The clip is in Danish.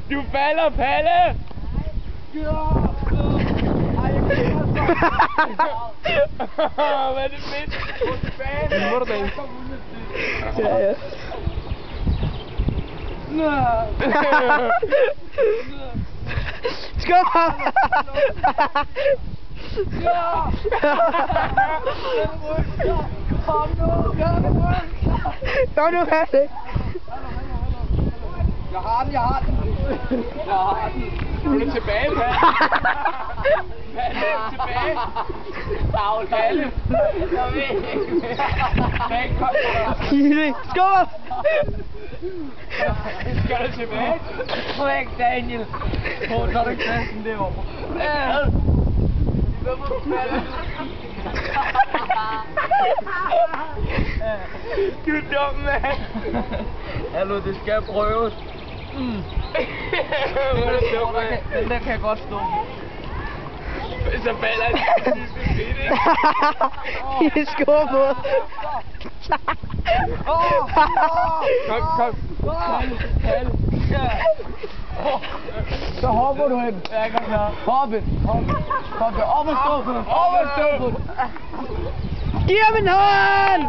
Du falder, Palle! Hvad er det fedt? Gå tilbage! Nu må du da. Ja. Skub ham! Kom nu, Palle! Jeg har den! Nu er det tilbage, Palle! Palle, tilbage! Palle! Jeg ved ikke mere! Skub ham! Skal du tilbage? Fræk, Daniel. Prøv, så er du ikke klassen derovre. Du er dum, mand! Hallo, det skal prøves. Hvor er det dum, mand? Den der kan jeg godt stå. Så falder det sidste ikke? I skubbet. Kom. Palle. Så hopper du hen. Jeg er ikke klar. Hoppe. Op og stå på. Op og stå! Giv ham en hånd!